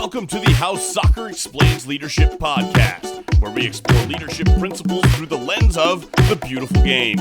Welcome to the How Soccer Explains Leadership podcast, where we explore leadership principles through the lens of the beautiful game.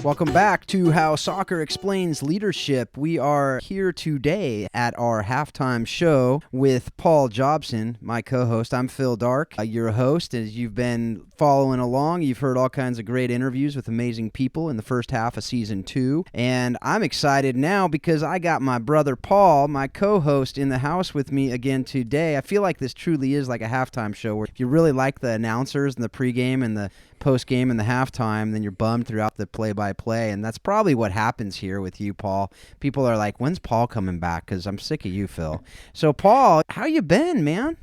Welcome back to How Soccer Explains Leadership. We are here today at our halftime show with Paul Jobson, my co-host. I'm Phil Dark, your host. As you've been following along, you've heard all kinds of great interviews with amazing people in the first half of Season 2. And I'm excited now because I got my brother Paul, my co-host, in the house with me again today. I feel like this truly is like a halftime show where if you really like the announcers and the pregame and the post-game and the halftime, then you're bummed throughout the play-by-play, and that's probably what happens here with you, Paul. People are like, when's Paul coming back? Because I'm sick of you, Phil. So, Paul, how you been, man?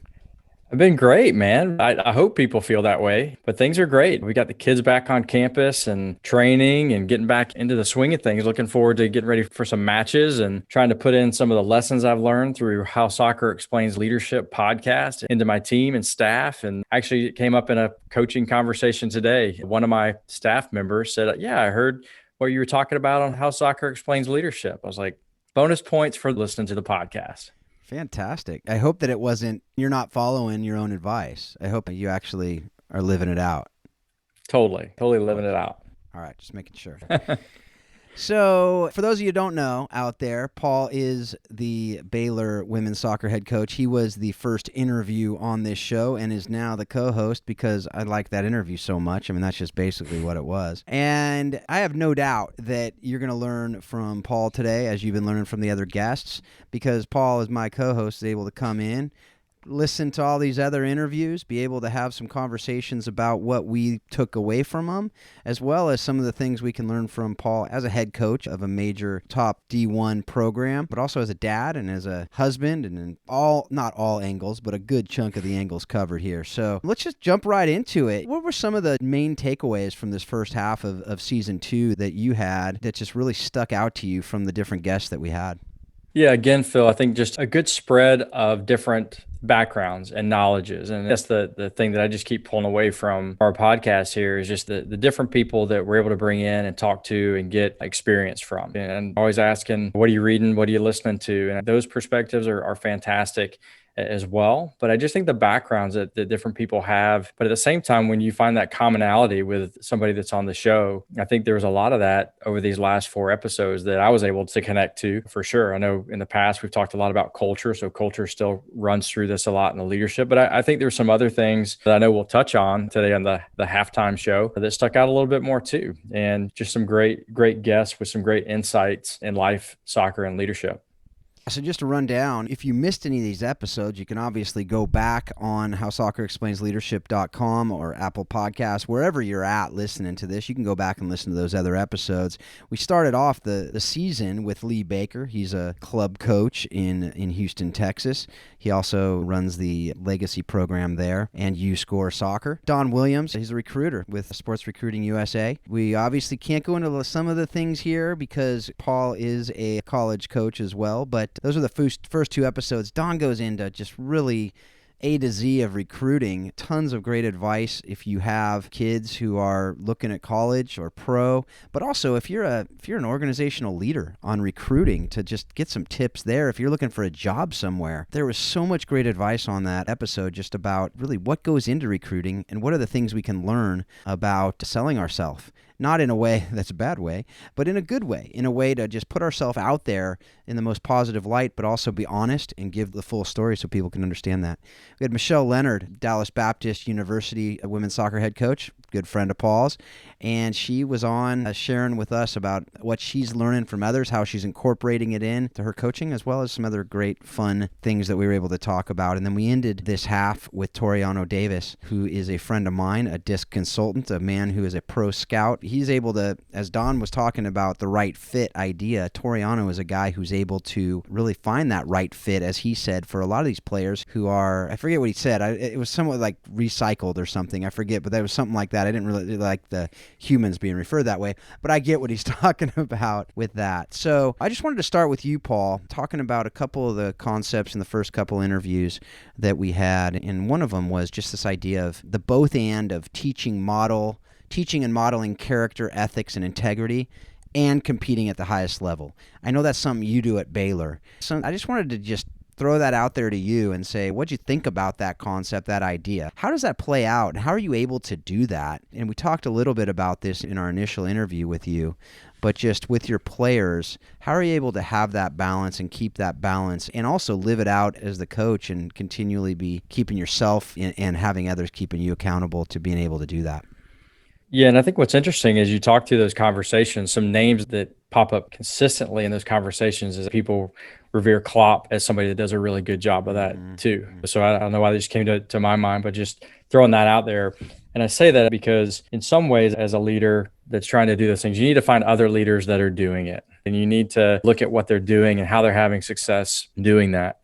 I've been great, man. I hope people feel that way, but things are great. We got the kids back on campus and training and getting back into the swing of things. Looking forward to getting ready for some matches and trying to put in some of the lessons I've learned through How Soccer Explains Leadership podcast into my team and staff. And actually it came up in a coaching conversation today. One of my staff members said, yeah, I heard what you were talking about on How Soccer Explains Leadership. I was like, bonus points for listening to the podcast. Fantastic. I hope that it wasn't, you're not following your own advice. I hope that you actually are living it out. Totally living it out. All right, just making sure. So, for those of you who don't know out there, Paul is the Baylor women's soccer head coach. He was the first interview on this show and is now the co-host because I like that interview so much. I mean, that's just basically what it was. And I have no doubt that you're going to learn from Paul today, as you've been learning from the other guests, because Paul, as my co-host, is able to come in, listen to all these other interviews, be able to have some conversations about what we took away from them, as well as some of the things we can learn from Paul as a head coach of a major top D1 program, but also as a dad and as a husband, and in not all angles, but a good chunk of the angles covered here. So let's just jump right into it. What were some of the main takeaways from this first half of Season 2 that you had that just really stuck out to you from the different guests that we had? Yeah, again, Phil, I think just a good spread of different backgrounds and knowledges. And that's the thing that I just keep pulling away from our podcast here is just the different people that we're able to bring in and talk to and get experience from. And always asking, what are you reading? What are you listening to? And those perspectives are fantastic as well. But I just think the backgrounds that different people have, but at the same time, when you find that commonality with somebody that's on the show, I think there's a lot of that over these last 4 episodes that I was able to connect to for sure. I know in the past, we've talked a lot about culture. So culture still runs through this a lot in the leadership, but I think there's some other things that I know we'll touch on today on the halftime show that stuck out a little bit more too. And just some great guests with some great insights in life, soccer, and leadership. So just to run down, if you missed any of these episodes, you can obviously go back on howsoccerexplainsleadership.com or Apple Podcasts, wherever you're at listening to this. You can go back and listen to those other episodes. We started off the season with Lee Baker. He's a club coach in Houston, Texas. He also runs the legacy program there and U-Score Soccer. Don Williams, he's a recruiter with Sports Recruiting USA. We obviously can't go into some of the things here because Paul is a college coach as well, but those are the first 2 episodes. Don goes into just really A to Z of recruiting. Tons of great advice if you have kids who are looking at college or pro, but also if you're an organizational leader on recruiting, to just get some tips there. If you're looking for a job somewhere, there was so much great advice on that episode just about really what goes into recruiting and what are the things we can learn about selling ourselves. Not in a way that's a bad way, but in a good way, in a way to just put ourselves out there in the most positive light, but also be honest and give the full story so people can understand that. We had Michelle Lenard, Dallas Baptist University women's soccer head coach, good friend of Paul's, and she was on sharing with us about what she's learning from others, how she's incorporating it in to her coaching, as well as some other great fun things that we were able to talk about. And then we ended this half with Toriono Davis, who is a friend of mine, a disc consultant, a man who is a pro scout. He's able to, as Don was talking about the right fit idea, Toriono is a guy who's able to really find that right fit, as he said, for a lot of these players who are, I forget what he said, it was somewhat like recycled or something, I forget, but that was something like that. I didn't really like the humans being referred that way, but I get what he's talking about with that. So I just wanted to start with you, Paul, talking about a couple of the concepts in the first couple interviews that we had, and one of them was just this idea of the both and of teaching and modeling character, ethics, and integrity, and competing at the highest level. I know that's something you do at Baylor. So I just wanted to just throw that out there to you and say, what'd you think about that concept, that idea? How does that play out? And how are you able to do that? And we talked a little bit about this in our initial interview with you, but just with your players, how are you able to have that balance and keep that balance and also live it out as the coach and continually be keeping yourself and having others keeping you accountable to being able to do that? Yeah, and I think what's interesting is you talk through those conversations, some names that pop up consistently in those conversations is people revere Klopp as somebody that does a really good job of that too. So I don't know why they just came to my mind, but just throwing that out there. And I say that because in some ways, as a leader that's trying to do those things, you need to find other leaders that are doing it. And you need to look at what they're doing and how they're having success doing that.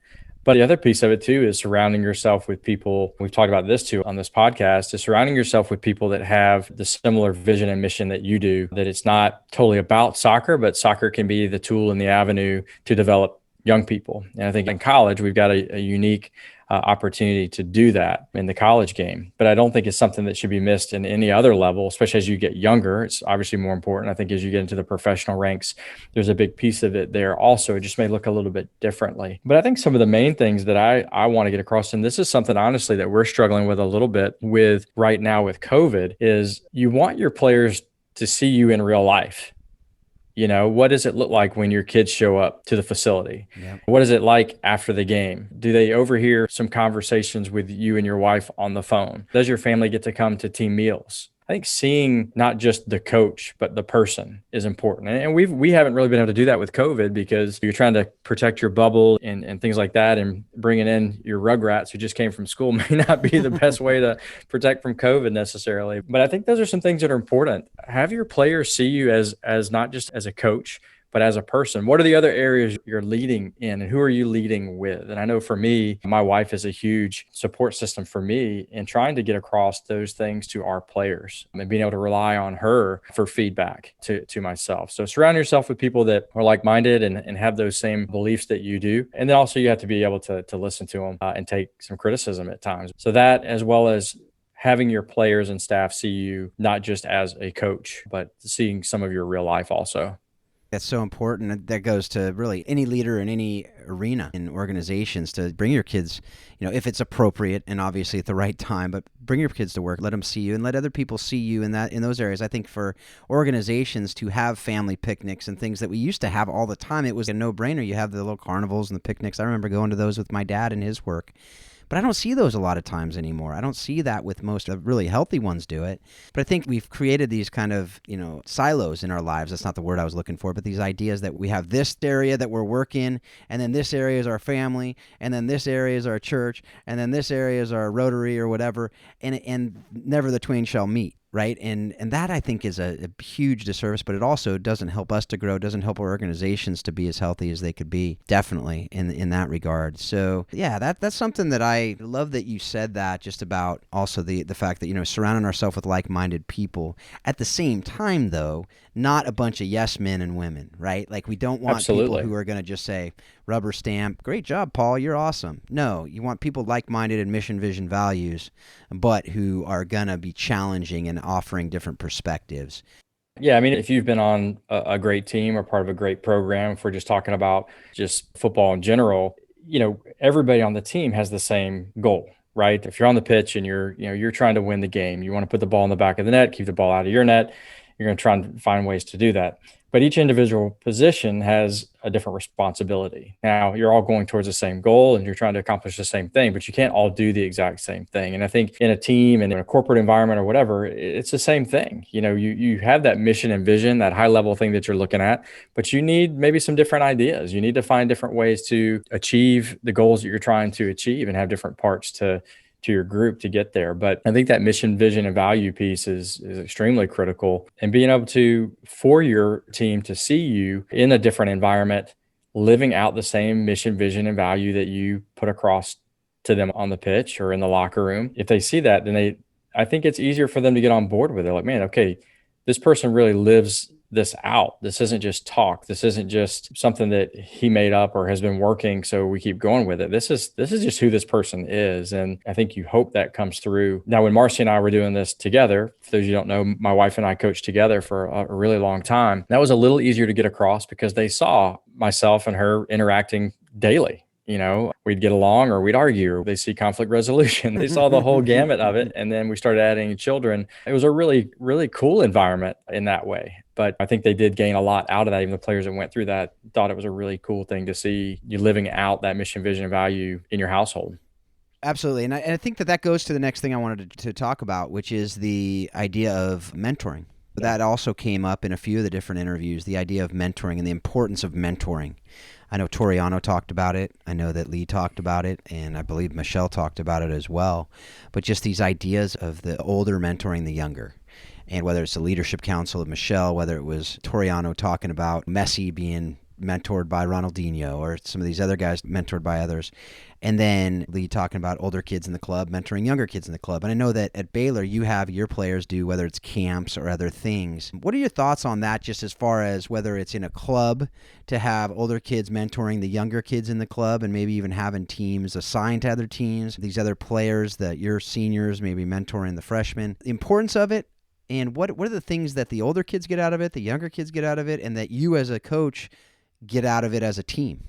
But the other piece of it too is surrounding yourself with people. We've talked about this too on this podcast, is surrounding yourself with people that have the similar vision and mission that you do, that it's not totally about soccer, but soccer can be the tool and the avenue to develop young people. And I think in college, we've got a unique opportunity to do that in the college game. But I don't think it's something that should be missed in any other level, especially as you get younger. It's obviously more important. I think as you get into the professional ranks, there's a big piece of it there also. It just may look a little bit differently. But I think some of the main things that I want to get across, and this is something honestly that we're struggling with a little bit with right now with COVID, is you want your players to see you in real life. You know, what does it look like when your kids show up to the facility? Yep. What is it like after the game? Do they overhear some conversations with you and your wife on the phone? Does your family get to come to team meals? I think seeing not just the coach, but the person is important. And we haven't really been able to do that with COVID because you're trying to protect your bubble and things like that. And bringing in your rugrats who just came from school may not be the best way to protect from COVID necessarily. But I think those are some things that are important. Have your players see you as not just as a coach, but as a person. What are the other areas you're leading in and who are you leading with? And I know for me, my wife is a huge support system for me in trying to get across those things to our players and being able to rely on her for feedback to myself. So surround yourself with people that are like-minded and have those same beliefs that you do. And then also you have to be able to listen to them and take some criticism at times. So that, as well as having your players and staff see you not just as a coach, but seeing some of your real life also. That's so important. That goes to really any leader in any arena in organizations to bring your kids, you know, if it's appropriate and obviously at the right time, but bring your kids to work, let them see you and let other people see you in those areas. I think for organizations to have family picnics and things that we used to have all the time, it was a no-brainer. You have the little carnivals and the picnics. I remember going to those with my dad and his work. But I don't see those a lot of times anymore. I don't see that with most of the really healthy ones do it. But I think we've created these kind of, silos in our lives. That's not the word I was looking for, but these ideas that we have this area that we're working, and then this area is our family, and then this area is our church, and then this area is our Rotary or whatever, and never the twain shall meet. Right. And that I think is a huge disservice, but it also doesn't help us to grow, doesn't help our organizations to be as healthy as they could be, definitely in that regard. So yeah, that's something that I love that you said that, just about also the fact that, surrounding ourselves with like-minded people. At the same time, though, not a bunch of yes men and women, right? Like we don't want people who are going to just say, rubber stamp, great job, Paul, you're awesome. No, you want people like-minded in mission, vision, values, but who are going to be challenging and offering different perspectives. Yeah, I mean, if you've been on a great team or part of a great program, if we're just talking about just football in general, everybody on the team has the same goal, right? If you're on the pitch and you're trying to win the game, you want to put the ball in the back of the net, keep the ball out of your net, you're going to try and find ways to do that. But each individual position has a different responsibility. Now, you're all going towards the same goal and you're trying to accomplish the same thing, but you can't all do the exact same thing. And I think in a team and in a corporate environment or whatever, it's the same thing. You have that mission and vision, that high level thing that you're looking at, but you need maybe some different ideas. You need to find different ways to achieve the goals that you're trying to achieve and have different parts to your group to get there. But I think that mission, vision, and value piece is extremely critical. And being able for your team to see you in a different environment, living out the same mission, vision, and value that you put across to them on the pitch or in the locker room. If they see that, then I think it's easier for them to get on board with it. Like, man, okay, this person really lives this out. This isn't just talk. This isn't just something that he made up or has been working, so we keep going with it. This is just who this person is. And I think you hope that comes through. Now, when Marcy and I were doing this together, for those of you who don't know, my wife and I coached together for a really long time. That was a little easier to get across because they saw myself and her interacting daily. we'd get along or we'd argue. They see conflict resolution. They saw the whole gamut of it. And then we started adding children. It was a really, really cool environment in that way. But I think they did gain a lot out of that. Even the players that went through that thought it was a really cool thing to see you living out that mission, vision, and value in your household. Absolutely. And I think that goes to the next thing I wanted to talk about, which is the idea of mentoring. That also came up in a few of the different interviews, the idea of mentoring and the importance of mentoring. I know Toriono talked about it. I know that Lee talked about it, and I believe Michelle talked about it as well. But just these ideas of the older mentoring the younger. And whether it's the Leadership Council of Michelle, whether it was Toriono talking about Messi being mentored by Ronaldinho, or some of these other guys mentored by others. And then Lee talking about older kids in the club mentoring younger kids in the club. And I know that at Baylor, you have your players do, whether it's camps or other things. What are your thoughts on that, just as far as whether it's in a club to have older kids mentoring the younger kids in the club, and maybe even having teams assigned to other teams, these other players that your seniors maybe mentoring the freshmen, the importance of it, and what are the things that the older kids get out of it, the younger kids get out of it, and that you as a coach get out of it as a team?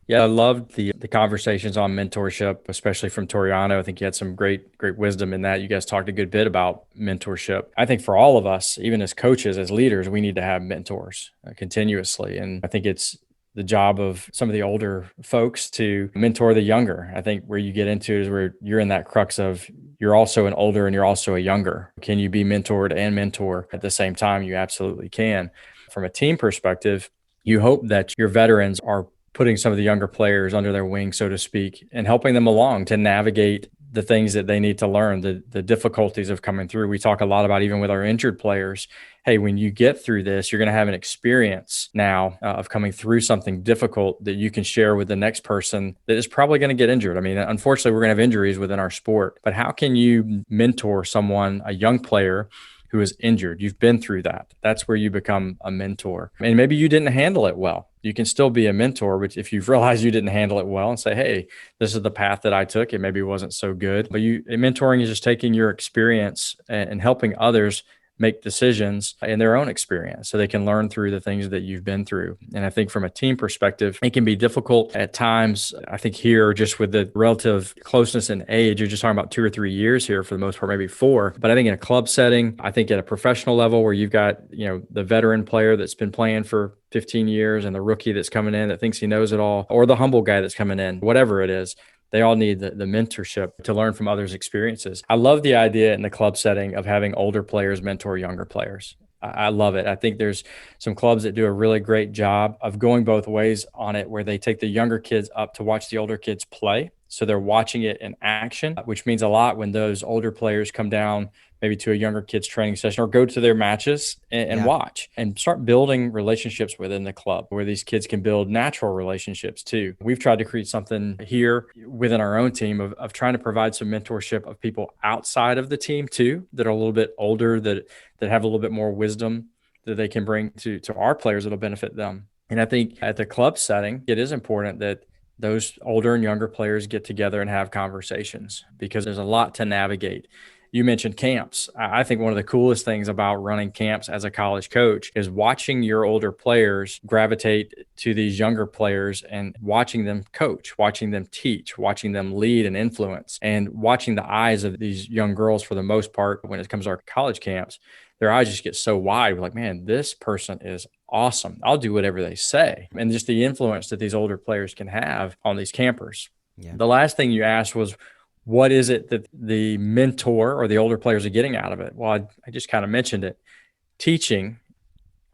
Yeah, I loved the conversations on mentorship, especially from Toriono. I think you had some great wisdom in that. You guys talked a good bit about mentorship. I think for all of us, even as coaches, as leaders, we need to have mentors continuously. And I think it's the job of some of the older folks to mentor the younger. I think where you get into is where you're in that crux of you're also an older and you're also a younger. Can you be mentored and mentor at the same time? You absolutely can. From a team perspective, you hope that your veterans are putting some of the younger players under their wing, so to speak, and helping them along to navigate the things that they need to learn, the difficulties of coming through. We talk a lot about, even with our injured players, hey, when you get through this, you're going to have an experience now of coming through something difficult that you can share with the next person that is probably going to get injured. I mean, unfortunately, we're going to have injuries within our sport, but how can you mentor someone, a young player who is injured? You've been through that. That's where you become a mentor. And maybe you didn't handle it well. You can still be a mentor, but if you've realized you didn't handle it well, and say, hey, this is the path that I took. It maybe wasn't so good. But mentoring is just taking your experience and helping others make decisions in their own experience so they can learn through the things that you've been through. And I think from a team perspective, it can be difficult at times. I think here, just with the relative closeness in age, you're just talking about 2 or 3 years here for the most part, maybe 4. But I think in a club setting, I think at a professional level where you've got, the veteran player that's been playing for 15 years and the rookie that's coming in that thinks he knows it all, or the humble guy that's coming in, whatever it is, they all need the mentorship to learn from others' experiences. I love the idea in the club setting of having older players mentor younger players. I love it. I think there's some clubs that do a really great job of going both ways on it, where they take the younger kids up to watch the older kids play. So they're watching it in action, which means a lot when those older players come down maybe to a younger kids training session or go to their matches and watch and start building relationships within the club where these kids can build natural relationships too. We've tried to create something here within our own team of trying to provide some mentorship of people outside of the team too, that are a little bit older, that have a little bit more wisdom that they can bring to our players that'll benefit them. And I think at the club setting, it is important that those older and younger players get together and have conversations, because there's a lot to navigate. You mentioned camps. I think one of the coolest things about running camps as a college coach is watching your older players gravitate to these younger players and watching them coach, watching them teach, watching them lead and influence, and watching the eyes of these young girls for the most part when it comes to our college camps. Their eyes just get so wide. We're like, man, this person is awesome. I'll do whatever they say. And just the influence that these older players can have on these campers. Yeah. The last thing you asked was, what is it that the mentor or the older players are getting out of it? Well, I just kind of mentioned it. Teaching,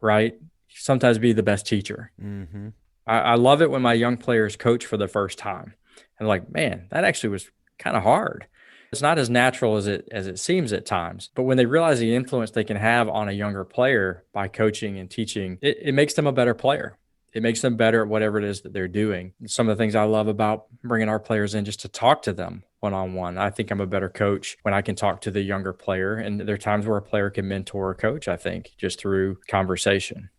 right? Sometimes be the best teacher. Mm-hmm. I love it when my young players coach for the first time. And like, man, that actually was kind of hard. It's not as natural as it seems at times. But when they realize the influence they can have on a younger player by coaching and teaching, it makes them a better player. It makes them better at whatever it is that they're doing. Some of the things I love about bringing our players in just to talk to them one-on-one. I think I'm a better coach when I can talk to the younger player. And there are times where a player can mentor a coach, I think, just through conversation.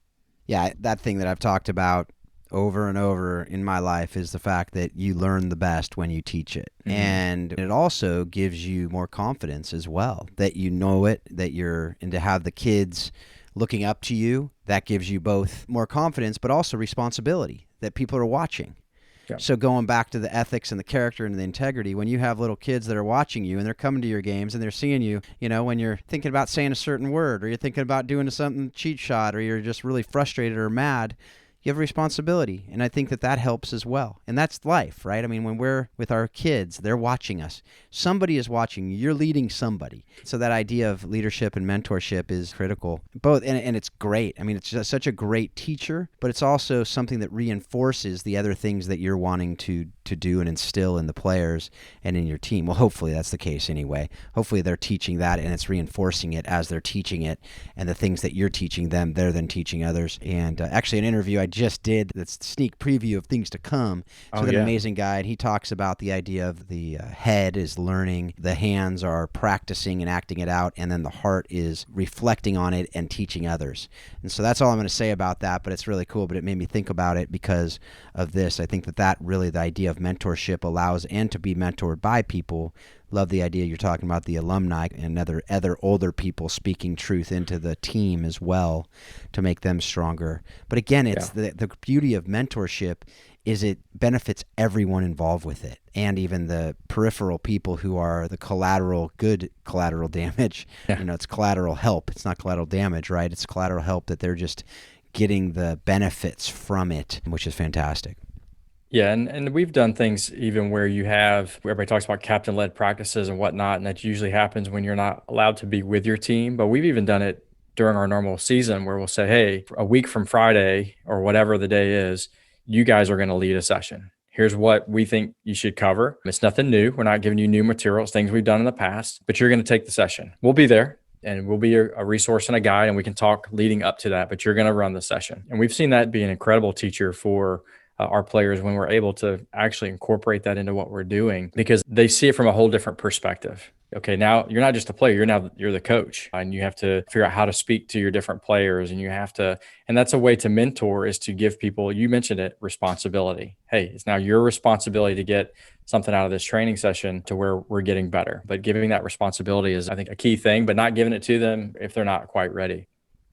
Yeah, that thing that I've talked about over and over in my life is the fact that you learn the best when you teach it. Mm-hmm. And it also gives you more confidence as well, that you know it, and to have the kids looking up to you, that gives you both more confidence, but also responsibility, that people are watching. Yeah. So going back to the ethics and the character and the integrity, when you have little kids that are watching you and they're coming to your games and they're seeing you, when you're thinking about saying a certain word or you're thinking about doing something cheat shot or you're just really frustrated or mad, you have a responsibility. And I think that helps as well. And that's life, right? I mean, when we're with our kids, they're watching us. Somebody is watching you. You're leading somebody. So that idea of leadership and mentorship is critical. Both, and it's great. I mean, it's just such a great teacher, but it's also something that reinforces the other things that you're wanting to do and instill in the players and in your team. Well, hopefully that's the case anyway. Hopefully they're teaching that and it's reinforcing it as they're teaching it, and the things that you're teaching them, they're then teaching others. And actually an interview I just did, that's a sneak preview of things to come. So an amazing guy, and he talks about the idea of the head is learning, the hands are practicing and acting it out, and then the heart is reflecting on it and teaching others. And so that's all I'm going to say about that, but it's really cool. But it made me think about it because of this. I think that really the idea of mentorship allows, and to be mentored by people. Love the idea you're talking about, the alumni and other older people speaking truth into the team as well to make them stronger. But again, it's the beauty of mentorship is it benefits everyone involved with it, and even the peripheral people who are the good collateral damage. Yeah. It's collateral help. It's not collateral damage, right? It's collateral help that they're just getting the benefits from it, which is fantastic. Yeah, and we've done things even where everybody talks about captain-led practices and whatnot, and that usually happens when you're not allowed to be with your team. But we've even done it during our normal season where we'll say, hey, a week from Friday or whatever the day is, you guys are going to lead a session. Here's what we think you should cover. It's nothing new. We're not giving you new materials, things we've done in the past, but you're going to take the session. We'll be there. And we'll be a resource and a guide, and we can talk leading up to that, but you're going to run the session. And we've seen that be an incredible teacher for our players when we're able to actually incorporate that into what we're doing, because they see it from a whole different perspective. Okay, now you're not just a player, you're the coach, and you have to figure out how to speak to your different players, and that's a way to mentor, is to give people, you mentioned it, responsibility. Hey, it's now your responsibility to get something out of this training session to where we're getting better. But giving that responsibility is, I think, a key thing, but not giving it to them if they're not quite ready.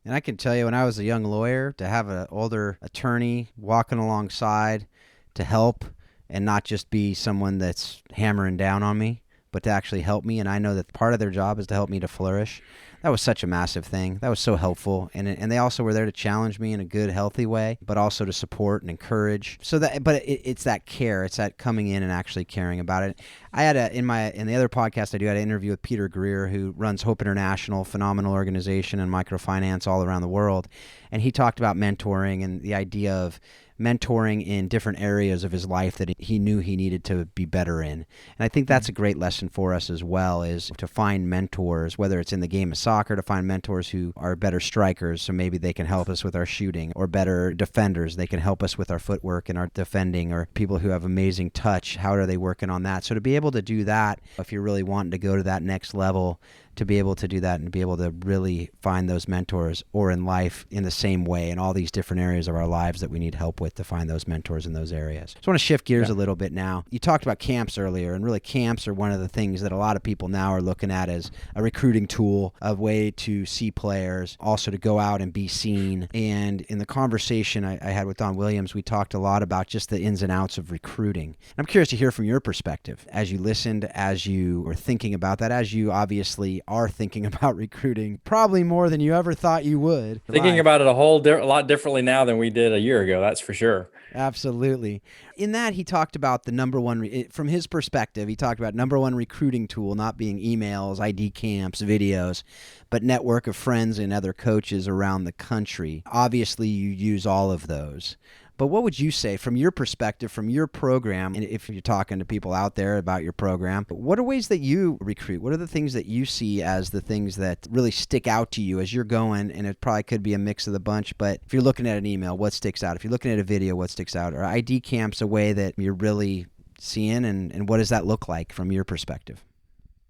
And I can tell you, when I was a young lawyer, to have an older attorney walking alongside to help and not just be someone that's hammering down on me, but to actually help me, and I know that part of their job is to help me to flourish. That was such a massive thing. That was so helpful, and they also were there to challenge me in a good, healthy way, but also to support and encourage. It's that care. It's that coming in and actually caring about it. I had in the other podcast I do, I had an interview with Peter Greer, who runs Hope International, phenomenal organization in microfinance all around the world, and he talked about mentoring and the idea of mentoring in different areas of his life that he knew he needed to be better in. And I think that's a great lesson for us as well, is to find mentors, whether it's in the game of soccer, to find mentors who are better strikers, so maybe they can help us with our shooting, or better defenders, they can help us with our footwork and our defending, or people who have amazing touch, how are they working on that? So to be able to do that, if you're really wanting to go to that next level, to be able to do that and be able to really find those mentors, or in life in the same way, in all these different areas of our lives that we need help with, to find those mentors in those areas. So I want to shift gears a little bit now. You talked about camps earlier, and really camps are one of the things that a lot of people now are looking at as a recruiting tool, a way to see players, also to go out and be seen. And in the conversation I had with Don Williams, we talked a lot about just the ins and outs of recruiting. I'm curious to hear from your perspective, as you listened, as you were thinking about that, as you obviously are thinking about recruiting, probably more than you ever thought you would. Thinking about it a lot differently now than we did a year ago, that's for sure. Absolutely. In that, he talked about the number one, from his perspective, he talked about number one recruiting tool not being emails, ID camps, videos, but network of friends and other coaches around the country. Obviously, you use all of those. But what would you say from your perspective, from your program, and if you're talking to people out there about your program, what are ways that you recruit? What are the things that you see as the things that really stick out to you as you're going? And it probably could be a mix of the bunch, but if you're looking at an email, what sticks out? If you're looking at a video, what sticks out? Or ID camps, a way that you're really seeing, and what does that look like from your perspective?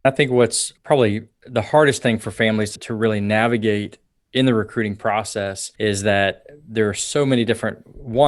I think what's probably the hardest thing for families to really navigate in the recruiting process is that there are so many different,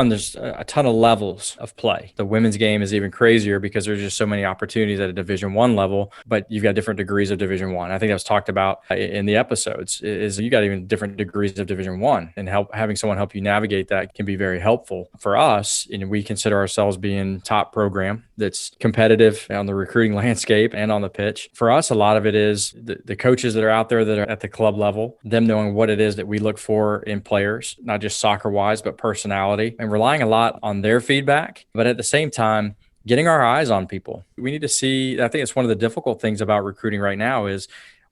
there's a ton of levels of play. The women's game is even crazier because there's just so many opportunities at a Division I level, but you've got different degrees of Division I. I think that was talked about in the episodes, is you got even different degrees of Division I, and having someone help you navigate that can be very helpful. For us, we consider ourselves being top program that's competitive on the recruiting landscape and on the pitch. For us, a lot of it is the coaches that are out there that are at the club level, them knowing what it is that we look for in players, not just soccer wise, but personality, and relying a lot on their feedback. But at the same time, getting our eyes on people. We need to see, I think it's one of the difficult things about recruiting right now is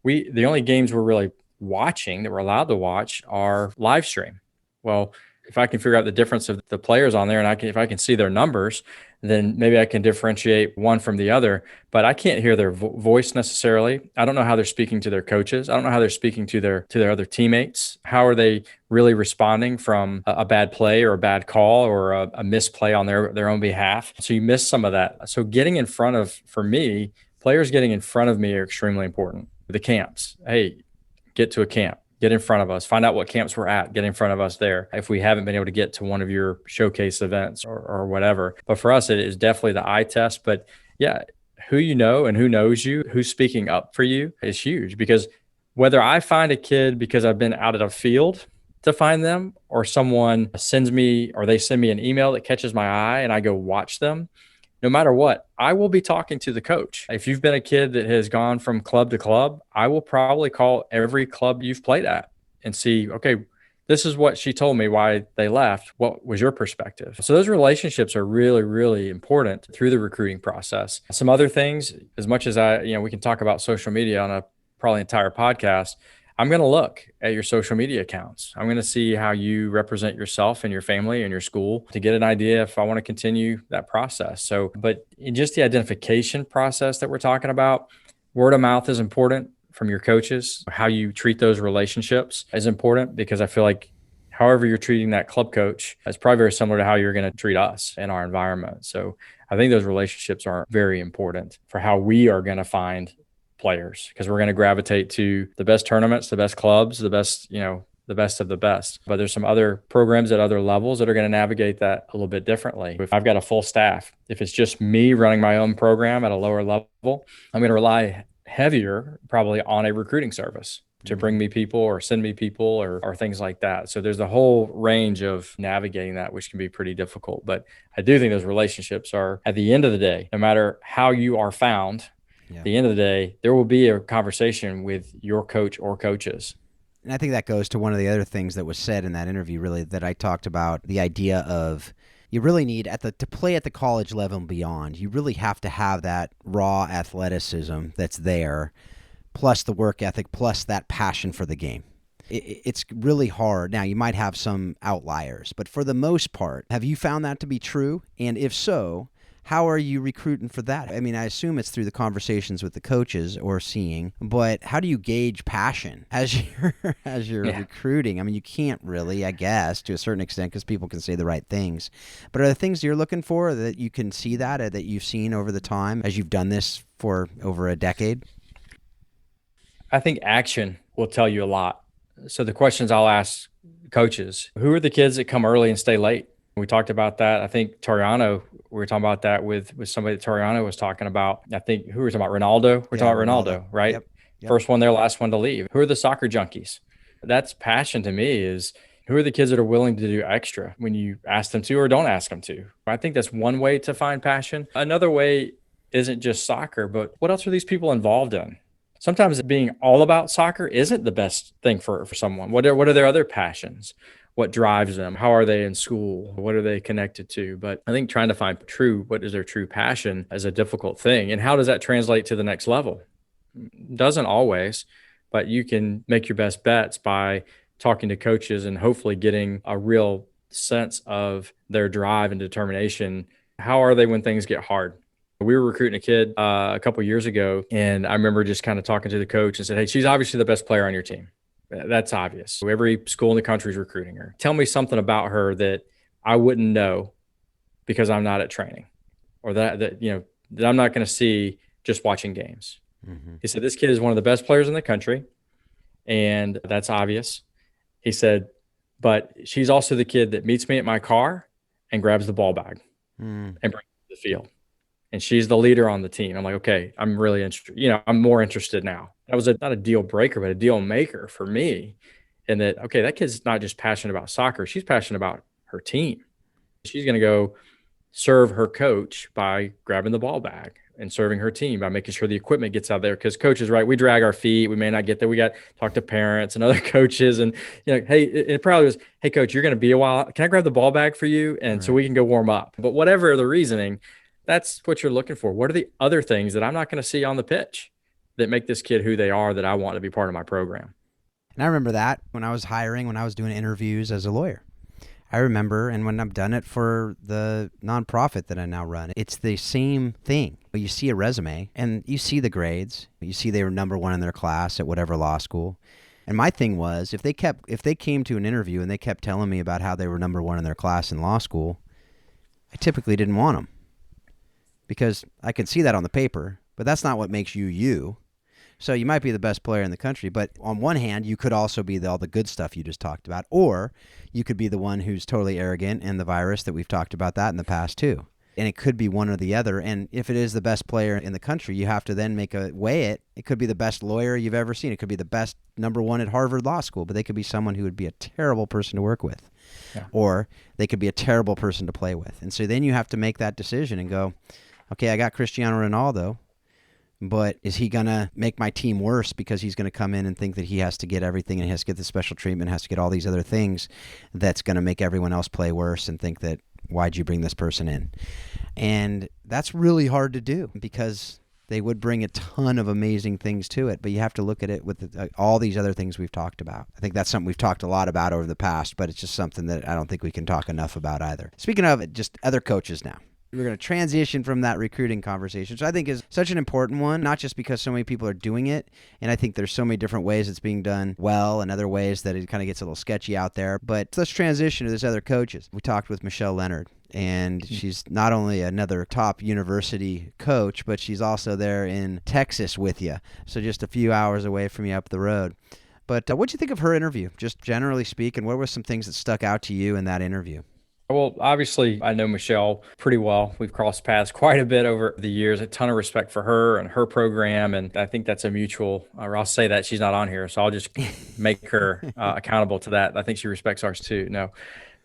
the only games we're really watching that we're allowed to watch are live stream. Well, if I can figure out the difference of the players on there, and if I can see their numbers, then maybe I can differentiate one from the other. But I can't hear their voice necessarily. I don't know how they're speaking to their coaches. I don't know how they're speaking to their other teammates. How are they really responding from a bad play or a bad call or a misplay on their own behalf? So you miss some of that. So getting in front of, for me, players getting in front of me are extremely important. The camps. Hey, get to a camp. Get in front of us, find out what camps we're at, get in front of us there. If we haven't been able to get to one of your showcase events or whatever. But for us, it is definitely the eye test. But yeah, who you know and who knows you, who's speaking up for you is huge, because whether I find a kid because I've been out at a field to find them, or someone sends me, or they send me an email that catches my eye and I go watch them, no matter what, I will be talking to the coach. If you've been a kid that has gone from club to club, I will probably call every club you've played at and see, okay, this is what she told me why they left. What was your perspective? So those relationships are really, really important through the recruiting process. Some other things, as much as we can talk about social media on a probably entire podcast, I'm going to look at your social media accounts. I'm going to see how you represent yourself and your family and your school to get an idea if I want to continue that process. So, but in just the identification process that we're talking about, word of mouth is important from your coaches. How you treat those relationships is important, because I feel like however you're treating that club coach is probably very similar to how you're going to treat us in our environment. So I think those relationships are very important for how we are going to find players, because we're going to gravitate to the best tournaments, the best clubs, the best of the best. But there's some other programs at other levels that are going to navigate that a little bit differently. If I've got a full staff, if it's just me running my own program at a lower level, I'm going to rely heavier probably on a recruiting service to bring me people or send me people or things like that. So there's a whole range of navigating that, which can be pretty difficult. But I do think those relationships are, at the end of the day, no matter how you are found, at the end of the day, there will be a conversation with your coach or coaches. And I think that goes to one of the other things that was said in that interview, really, that I talked about, the idea of you really need to play at the college level and beyond. You really have to have that raw athleticism that's there, plus the work ethic, plus that passion for the game. It's really hard. Now, you might have some outliers, but for the most part, have you found that to be true? And if so, how are you recruiting for that? I mean, I assume it's through the conversations with the coaches or seeing, but how do you gauge passion as you're recruiting? I mean, you can't really, I guess, to a certain extent, because people can say the right things. But are there things you're looking for that you can see that you've seen over the time as you've done this for over a decade? I think action will tell you a lot. So the questions I'll ask coaches, who are the kids that come early and stay late? We talked about that. I think Toriono, we were talking about that with somebody that Toriono was talking about. I think, who were we talking about? Ronaldo? We're talking about Ronaldo, right? Yep. First one there, last one to leave. Who are the soccer junkies? That's passion to me, is who are the kids that are willing to do extra when you ask them to or don't ask them to? I think that's one way to find passion. Another way isn't just soccer, but what else are these people involved in? Sometimes being all about soccer isn't the best thing for someone. What are their other passions? What drives them? How are they in school? What are they connected to? But I think trying to find what is their true passion is a difficult thing. And how does that translate to the next level? Doesn't always, but you can make your best bets by talking to coaches and hopefully getting a real sense of their drive and determination. How are they when things get hard? We were recruiting a kid a couple of years ago, and I remember just kind of talking to the coach and said, hey, she's obviously the best player on your team. That's obvious. So every school in the country is recruiting her. Tell me something about her that I wouldn't know because I'm not at training, or that I'm not going to see just watching games. Mm-hmm. He said, this kid is one of the best players in the country, and that's obvious. He said, but she's also the kid that meets me at my car and grabs the ball bag and brings it to the field. And she's the leader on the team. I'm like, okay, I'm really interested. I'm more interested now. That was not a deal breaker, but a deal maker for me. And that, okay, that kid's not just passionate about soccer. She's passionate about her team. She's going to go serve her coach by grabbing the ball bag, and serving her team by making sure the equipment gets out there. Because coach is right. We drag our feet. We may not get there. We got to talk to parents and other coaches. And, hey, it probably was, hey, coach, you're going to be a while. Can I grab the ball bag for you? And so we can go warm up. But whatever the reasoning, that's what you're looking for. What are the other things that I'm not going to see on the pitch that make this kid who they are that I want to be part of my program? And I remember that when I was doing interviews as a lawyer. I remember, and when I've done it for the nonprofit that I now run, it's the same thing. You see a resume, and you see the grades. You see they were number one in their class at whatever law school. And my thing was, if they came to an interview and they kept telling me about how they were number one in their class in law school, I typically didn't want them. Because I can see that on the paper, but that's not what makes you you. So you might be the best player in the country, but on one hand, you could also be all the good stuff you just talked about, or you could be the one who's totally arrogant and the virus that we've talked about that in the past too. And it could be one or the other. And if it is the best player in the country, you have to then weigh it. It could be the best lawyer you've ever seen. It could be the best number one at Harvard Law School, but they could be someone who would be a terrible person to work with. Yeah. Or they could be a terrible person to play with. And so then you have to make that decision and go, okay, I got Cristiano Ronaldo, but is he going to make my team worse because he's going to come in and think that he has to get everything and he has to get the special treatment, has to get all these other things that's going to make everyone else play worse and think that, why'd you bring this person in? And that's really hard to do because they would bring a ton of amazing things to it, but you have to look at it with all these other things we've talked about. I think that's something we've talked a lot about over the past, but it's just something that I don't think we can talk enough about either. Speaking of it, just other coaches now. We're going to transition from that recruiting conversation, which I think is such an important one, not just because so many people are doing it, and I think there's so many different ways it's being done well and other ways that it kind of gets a little sketchy out there, but let's transition to this other coaches. We talked with Michelle Lenard, and she's not only another top university coach, but she's also there in Texas with you, so just a few hours away from you up the road. But what'd you think of her interview, just generally speaking? What were some things that stuck out to you in that interview? Well, obviously, I know Michelle pretty well. We've crossed paths quite a bit over the years. A ton of respect for her and her program, and I think that's a mutual. Or I'll say that she's not on here, so I'll just make her accountable to that. I think she respects ours too. No,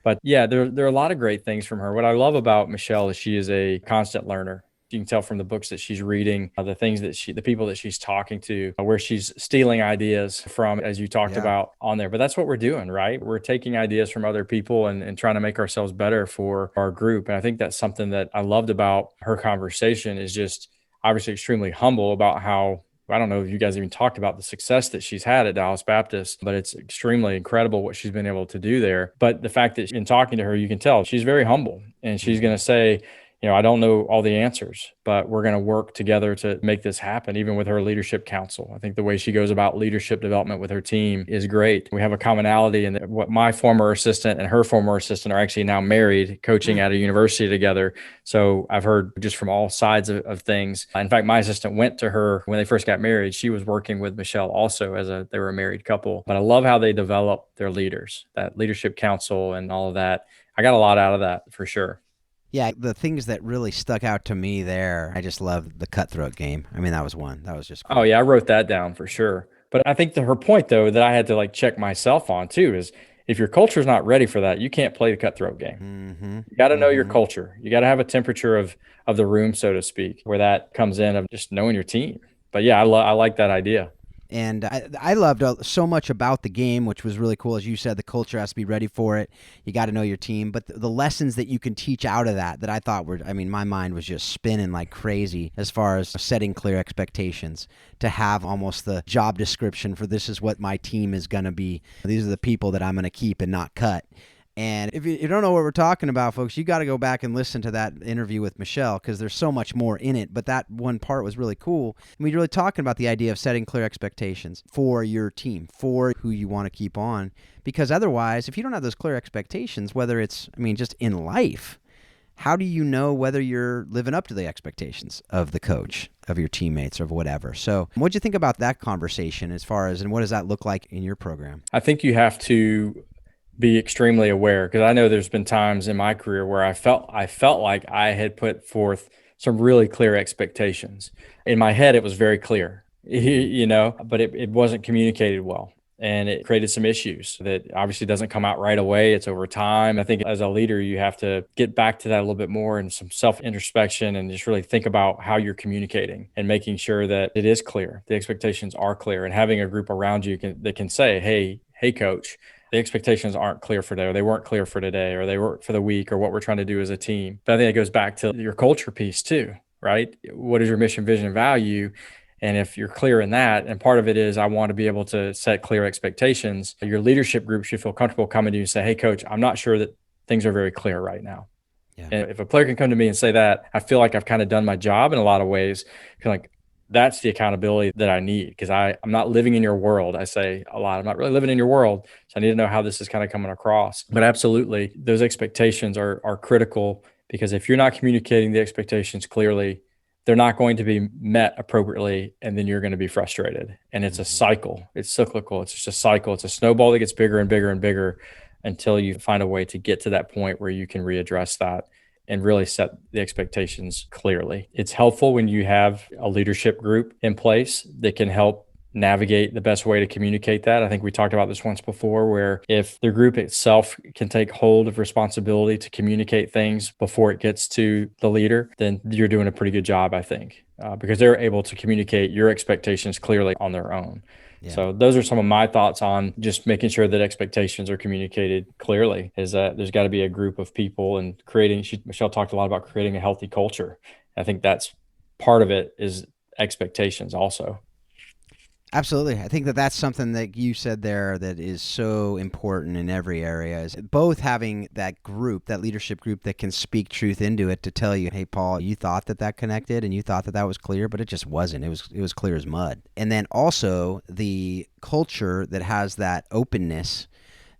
but yeah, there are a lot of great things from her. What I love about Michelle is she is a constant learner. You can tell from the books that she's reading, the things that the people that she's talking to, where she's stealing ideas from, as you talked about on there. But that's what we're doing, right? We're taking ideas from other people and trying to make ourselves better for our group. And I think that's something that I loved about her conversation is just obviously extremely humble about how, I don't know if you guys even talked about the success that she's had at Dallas Baptist, but it's extremely incredible what she's been able to do there. But the fact that in talking to her, you can tell she's very humble, and she's going to say, I don't know all the answers, but we're going to work together to make this happen, even with her leadership council. I think the way she goes about leadership development with her team is great. We have a commonality in that what my former assistant and her former assistant are actually now married, coaching at a university together. So I've heard just from all sides of things. In fact, my assistant went to her when they first got married. She was working with Michelle also they were a married couple. But I love how they develop their leaders, that leadership council and all of that. I got a lot out of that for sure. Yeah, the things that really stuck out to me there, I just loved the cutthroat game. I mean, that was one. That was just cool. Oh, yeah, I wrote that down for sure. But I think her point, though, that I had to check myself on, too, is if your culture's not ready for that, you can't play the cutthroat game. Mm-hmm. You got to know your culture. You got to have a temperature of the room, so to speak, where that comes in of just knowing your team. But, yeah, I like that idea. And I loved so much about the game, which was really cool. As you said, the culture has to be ready for it. You got to know your team. But the lessons that you can teach out of that I thought my mind was just spinning like crazy as far as setting clear expectations, to have almost the job description for this is what my team is going to be. These are the people that I'm going to keep and not cut. And if you don't know what we're talking about, folks, you got to go back and listen to that interview with Michelle, because there's so much more in it. But that one part was really cool. And we're really talking about the idea of setting clear expectations for your team, for who you want to keep on. Because otherwise, if you don't have those clear expectations, whether it's, just in life, how do you know whether you're living up to the expectations of the coach, of your teammates, or whatever? So what'd you think about that conversation as far as, and what does that look like in your program? I think you have to be extremely aware, because I know there's been times in my career where I felt like I had put forth some really clear expectations. In my head, it was very clear, but it wasn't communicated well. And it created some issues that obviously doesn't come out right away. It's over time. I think as a leader, you have to get back to that a little bit more and some self-introspection and just really think about how you're communicating and making sure that it is clear. The expectations are clear, and having a group around you that can say, hey, coach, the expectations aren't clear for today, or they weren't clear for today, or they weren't for the week, or what we're trying to do as a team. But I think it goes back to your culture piece too, right? What is your mission, vision, and value? And if you're clear in that, and part of it is I want to be able to set clear expectations, your leadership group should feel comfortable coming to you and say, hey, coach, I'm not sure that things are very clear right now. Yeah. And if a player can come to me and say that, I feel like I've kind of done my job in a lot of ways. I feel like that's the accountability that I need, because I'm not living in your world. I say a lot, I'm not really living in your world. So I need to know how this is kind of coming across. But absolutely, those expectations are critical, because if you're not communicating the expectations clearly, they're not going to be met appropriately, and then you're going to be frustrated. And it's a cycle. It's cyclical. It's just a cycle. It's a snowball that gets bigger and bigger and bigger until you find a way to get to that point where you can readdress that and really set the expectations clearly. It's helpful when you have a leadership group in place that can help navigate the best way to communicate that. I think we talked about this once before, where if the group itself can take hold of responsibility to communicate things before it gets to the leader, then you're doing a pretty good job, I think, because they're able to communicate your expectations clearly on their own. Yeah. So those are some of my thoughts on just making sure that expectations are communicated clearly, is that there's got to be a group of people, and Michelle talked a lot about creating a healthy culture. I think that's part of it, is expectations also. Absolutely. I think that's something that you said there that is so important in every area, is both having that group, that leadership group that can speak truth into it to tell you, hey, Paul, you thought that connected and you thought that was clear, but it just wasn't. It was clear as mud. And then also the culture that has that openness,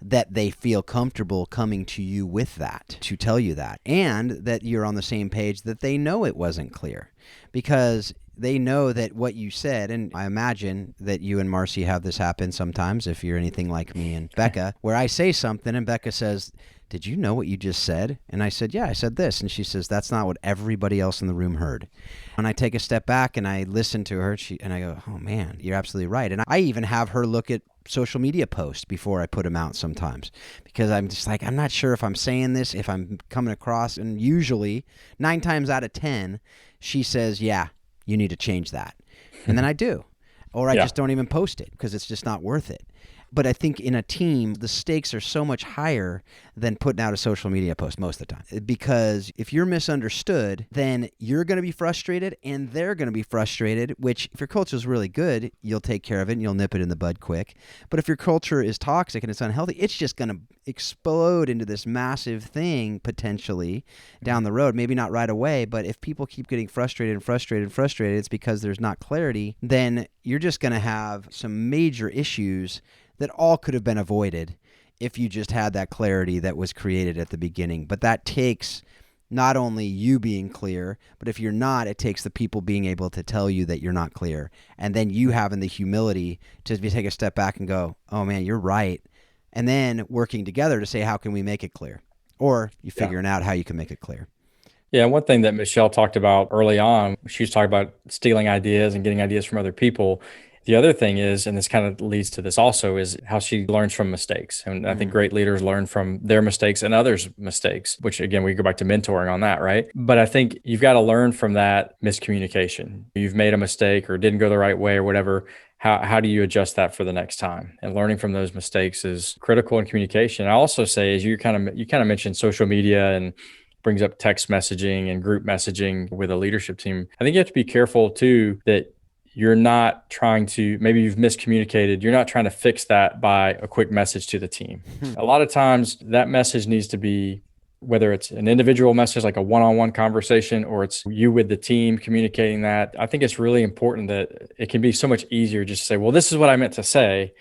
that they feel comfortable coming to you with that, to tell you that, and that you're on the same page, that they know it wasn't clear, because they know that what you said, and I imagine that you and Marcy have this happen sometimes if you're anything like me and Becca, where I say something and Becca says, did you know what you just said? And I said, yeah, I said this. And she says, that's not what everybody else in the room heard. And I take a step back and I listen to her, and I go, oh man, you're absolutely right. And I even have her look at social media posts before I put them out sometimes, because I'm just like, I'm not sure if I'm saying this, if I'm coming across. And usually 9 times out of 10, she says, yeah, you need to change that. And then I do. Or I just don't even post it, because it's just not worth it. But I think in a team, the stakes are so much higher than putting out a social media post most of the time. Because if you're misunderstood, then you're going to be frustrated and they're going to be frustrated, which if your culture is really good, you'll take care of it and you'll nip it in the bud quick. But if your culture is toxic and it's unhealthy, it's just going to explode into this massive thing potentially down the road. Maybe not right away, but if people keep getting frustrated, it's because there's not clarity. Then you're just going to have some major issues that all could have been avoided if you just had that clarity that was created at the beginning. But that takes not only you being clear, but if you're not, it takes the people being able to tell you that you're not clear. And then you having the humility to take a step back and go, oh man, you're right. And then working together to say, how can we make it clear? Or you figuring out how you can make it clear. Yeah, one thing that Michelle talked about early on, she was talking about stealing ideas and getting ideas from other people. The other thing is, and this kind of leads to this also, is how she learns from mistakes. And I think great leaders learn from their mistakes and others' mistakes, which again, we go back to mentoring on that, right? But I think you've got to learn from that miscommunication. You've made a mistake or didn't go the right way or whatever. How do you adjust that for the next time? And learning from those mistakes is critical in communication. I also say, as you kind of mentioned social media and brings up text messaging and group messaging with a leadership team. I think you have to be careful too that you're not trying to, maybe you've miscommunicated, you're not trying to fix that by a quick message to the team. A lot of times that message needs to be, whether it's an individual message, like a one-on-one conversation, or it's you with the team communicating that. I think it's really important that it can be so much easier just to say, well, this is what I meant to say.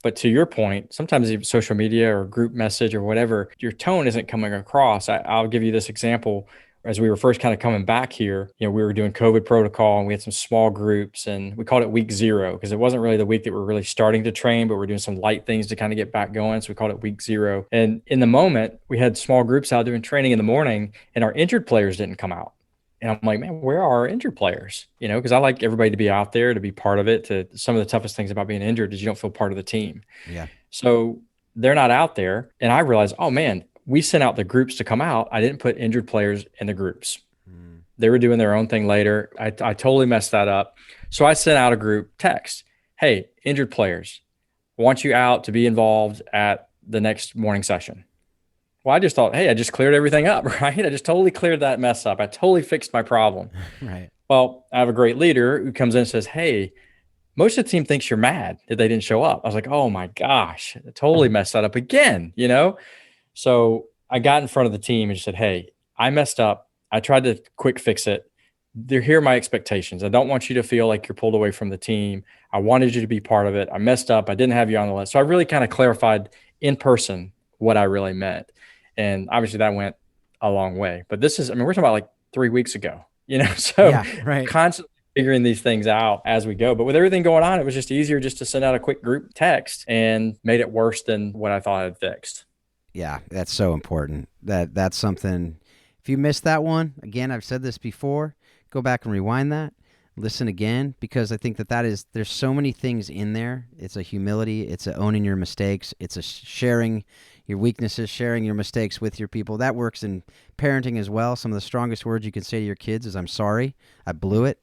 But to your point, sometimes even social media or group message or whatever, your tone isn't coming across. I'll give you this example. As we were first kind of coming back here, we were doing COVID protocol and we had some small groups, and we called it week 0 because it wasn't really the week that we're really starting to train, but we're doing some light things to kind of get back going. So we called it week 0. And in the moment, we had small groups out doing training in the morning, and our injured players didn't come out. And I'm like, man, where are our injured players? Because I like everybody to be out there, to be part of it. Some of the toughest things about being injured is you don't feel part of the team. Yeah. So they're not out there. And I realized, oh man, we sent out the groups to come out. I didn't put injured players in the groups. They were doing their own thing later. I totally messed that up. So I sent out a group text. Hey, injured players, I want you out to be involved at the next morning session. Well, I just thought, hey, I just cleared everything up, right? I just totally cleared that mess up. I totally fixed my problem. Right. Well, I have a great leader who comes in and says, hey, most of the team thinks you're mad that they didn't show up. I was like, oh my gosh, I totally messed that up again, So I got in front of the team and said, hey, I messed up. I tried to quick fix it. Here are my expectations. I don't want you to feel like you're pulled away from the team. I wanted you to be part of it. I messed up. I didn't have you on the list. So I really kind of clarified in person what I really meant. And obviously that went a long way. But we're talking about like 3 weeks ago, so yeah, right. Constantly figuring these things out as we go. But with everything going on, it was just easier just to send out a quick group text, and made it worse than what I thought I had fixed. Yeah, that's so important. That's something. If you missed that one, again, I've said this before, go back and rewind that, listen again, because I think there's so many things in there. It's a humility, it's a owning your mistakes, it's a sharing your weaknesses, sharing your mistakes with your people. That works in parenting as well. Some of the strongest words you can say to your kids is, I'm sorry, I blew it.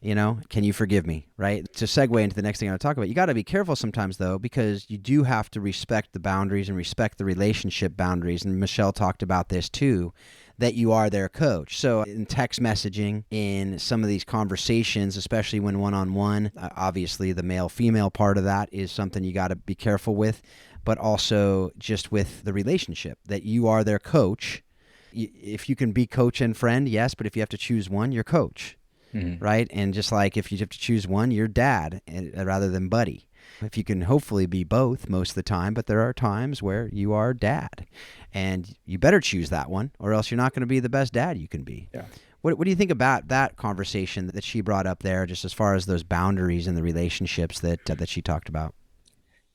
Can you forgive me, right? To segue into the next thing I want to talk about, you got to be careful sometimes, though, because you do have to respect the boundaries and respect the relationship boundaries. And Michelle talked about this too, that you are their coach. So in text messaging, in some of these conversations, especially when one-on-one, obviously the male-female part of that is something you got to be careful with, but also just with the relationship, that you are their coach. If you can be coach and friend, yes, but if you have to choose one, you're coach. Mm-hmm. Right? And just like if you have to choose one, you're dad rather than buddy. If you can hopefully be both most of the time, but there are times where you are dad. And you better choose that one, or else you're not going to be the best dad you can be. Yeah. What do you think about that conversation that she brought up there, just as far as those boundaries and the relationships that she talked about?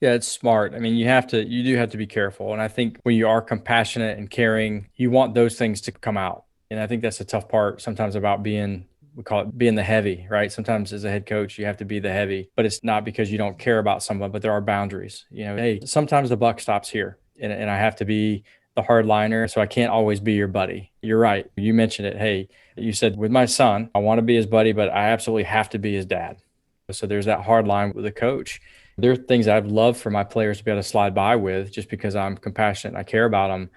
Yeah, it's smart. I mean, you do have to be careful. And I think when you are compassionate and caring, you want those things to come out. And I think that's the tough part sometimes about we call it being the heavy, right? Sometimes as a head coach, you have to be the heavy, but it's not because you don't care about someone, but there are boundaries. Hey, sometimes the buck stops here, and I have to be the hard liner, so I can't always be your buddy. You're right. You mentioned it. Hey, you said with my son, I want to be his buddy, but I absolutely have to be his dad. So there's that hard line with the coach. There are things I'd love for my players to be able to slide by with just because I'm compassionate and I care about them.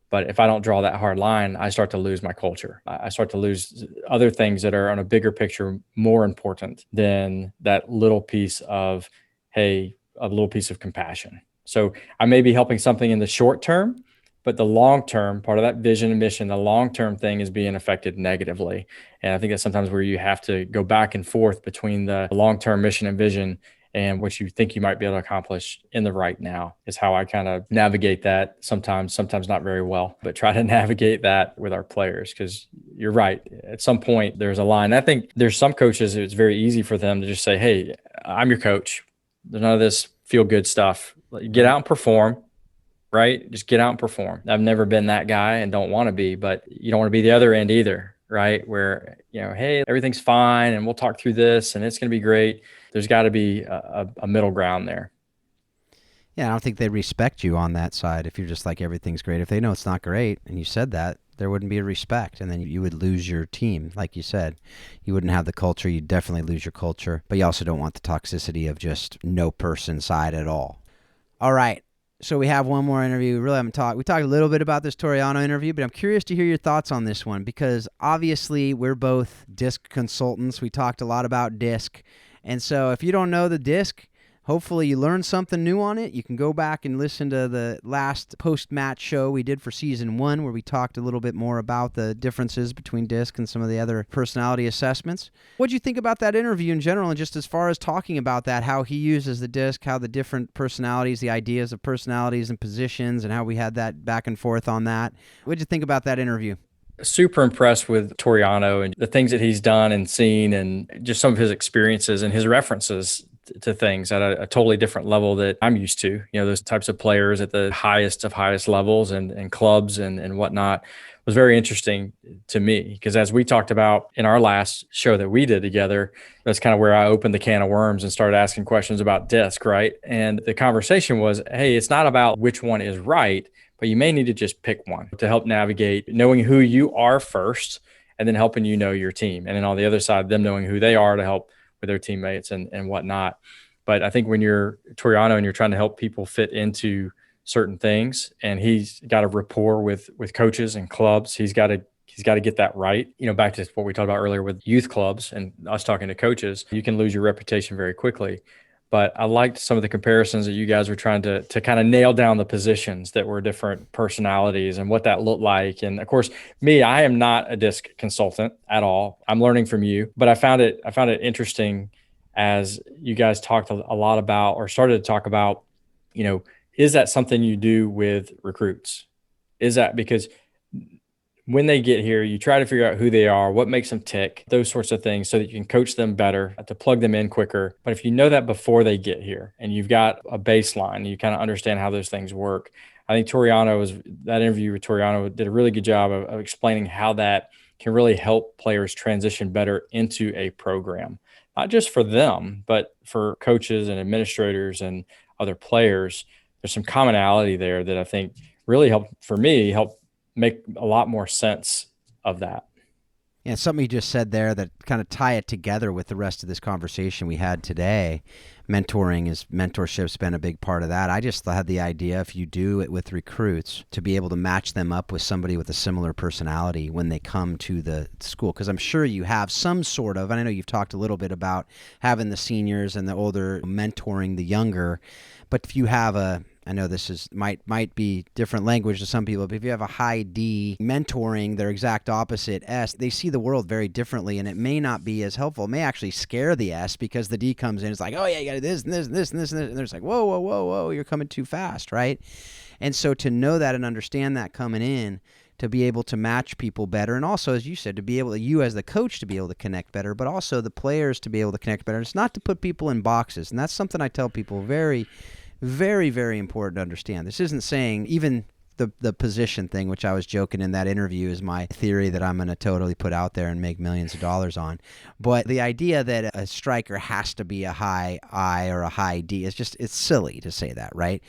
But if I don't draw that hard line, I start to lose my culture. I start to lose other things that are on a bigger picture more important than that little piece of, a little piece of compassion. So I may be helping something in the short term, but the long-term part of that vision and mission, the long-term thing is being affected negatively. And I think that's sometimes where you have to go back and forth between the long-term mission and vision and what you think you might be able to accomplish in the right now is how I kind of navigate that sometimes not very well, but try to navigate that with our players. Because you're right. At some point, there's a line. I think there's some coaches, it's very easy for them to just say, hey, I'm your coach. There's none of this feel good stuff. Get out and perform, right? Just get out and perform. I've never been that guy and don't want to be, but you don't want to be the other end either, right? Where, hey, everything's fine and we'll talk through this and it's going to be great. There's got to be a middle ground there. Yeah, I don't think they respect you on that side if you're just like, everything's great. If they know it's not great and you said that, there wouldn't be a respect, and then you would lose your team. Like you said, you wouldn't have the culture. You'd definitely lose your culture, but you also don't want the toxicity of just no person side at all. All right. So we have one more interview. We really haven't talked. We talked a little bit about this Toriono interview, but I'm curious to hear your thoughts on this one because obviously we're both disc consultants. We talked a lot about disc. And so if you don't know the disc, hopefully you learned something new on it. You can go back and listen to the last post-match show we did for season 1 where we talked a little bit more about the differences between disc and some of the other personality assessments. What did you think about that interview in general, and just as far as talking about that, how he uses the disc, how the different personalities, the ideas of personalities and positions, and how we had that back and forth on that? What did you think about that interview? super impressed with Toriono and the things that he's done and seen, and just some of his experiences and his references to things at a totally different level that I'm used to. Those types of players at the highest of highest levels and clubs and whatnot was very interesting to me, because as we talked about in our last show that we did together, that's kind of where I opened the can of worms and started asking questions about disc, right? And the conversation was, hey, it's not about which one is right, but you may need to just pick one to help navigate knowing who you are first, and then helping your team. And then on the other side, them knowing who they are to help with their teammates and whatnot. But I think when you're Toriono and you're trying to help people fit into certain things, and he's got a rapport with coaches and clubs, he's got to get that right. Back to what we talked about earlier with youth clubs and us talking to coaches, you can lose your reputation very quickly. But I liked some of the comparisons that you guys were trying to kind of nail down the positions that were different personalities and what that looked like. And of course, I am not a disc consultant at all. I'm learning from you, but I found it interesting as you guys talked a lot about, or started to talk about, is that something you do with recruits? Is that because when they get here, you try to figure out who they are, what makes them tick, those sorts of things, so that you can coach them better, to plug them in quicker. But if you know that before they get here and you've got a baseline, you kind of understand how those things work. I think that interview with Toriono did a really good job of explaining how that can really help players transition better into a program, not just for them, but for coaches and administrators and other players. There's some commonality there that I think really helped make a lot more sense of that. Yeah, something you just said there that kind of tie it together with the rest of this conversation we had today. Mentorship's been a big part of that. I just had the idea, if you do it with recruits, to be able to match them up with somebody with a similar personality when they come to the school. Because I'm sure you have some sort of, and I know you've talked a little bit about having the seniors and the older mentoring the younger, but if you have I know this might be different language to some people, but if you have a high D mentoring their exact opposite S, they see the world very differently, and it may not be as helpful. It may actually scare the S, because the D comes in, it's like, oh yeah, you got to do this and this and this and this, and they're just like, whoa, you're coming too fast, right? And so to know that and understand that coming in, to be able to match people better, and also, as you said, to be able to, you as the coach, to be able to connect better, but also the players to be able to connect better. It's not to put people in boxes, and that's something I tell people very, very, very important to understand. This isn't saying, even the position thing, which I was joking in that interview, is my theory that I'm going to totally put out there and make millions of dollars on. But the idea that a striker has to be a high I or a high D is just, it's silly to say that, right?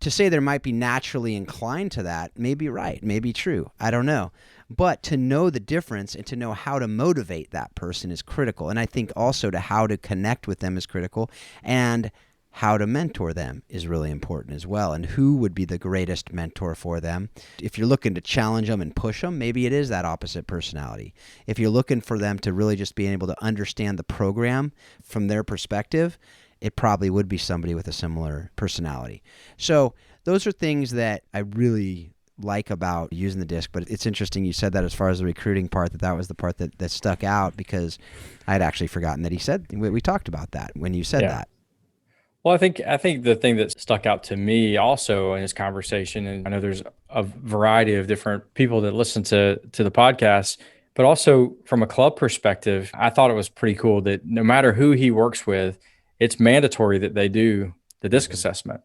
To say there might be naturally inclined to that may be right, may be true. I don't know. But to know the difference and to know how to motivate that person is critical. And I think also to how to connect with them is critical. And how to mentor them is really important as well, and who would be the greatest mentor for them. If you're looking to challenge them and push them, maybe it is that opposite personality. If you're looking for them to really just be able to understand the program from their perspective, it probably would be somebody with a similar personality. So those are things that I really like about using the disc, but it's interesting you said that as far as the recruiting part, that was the part that stuck out, because I had actually forgotten that he said, we talked about that when you said that. Well, I think the thing that stuck out to me also in this conversation, and I know there's a variety of different people that listen to the podcast, but also from a club perspective, I thought it was pretty cool that no matter who he works with, it's mandatory that they do the disc assessment.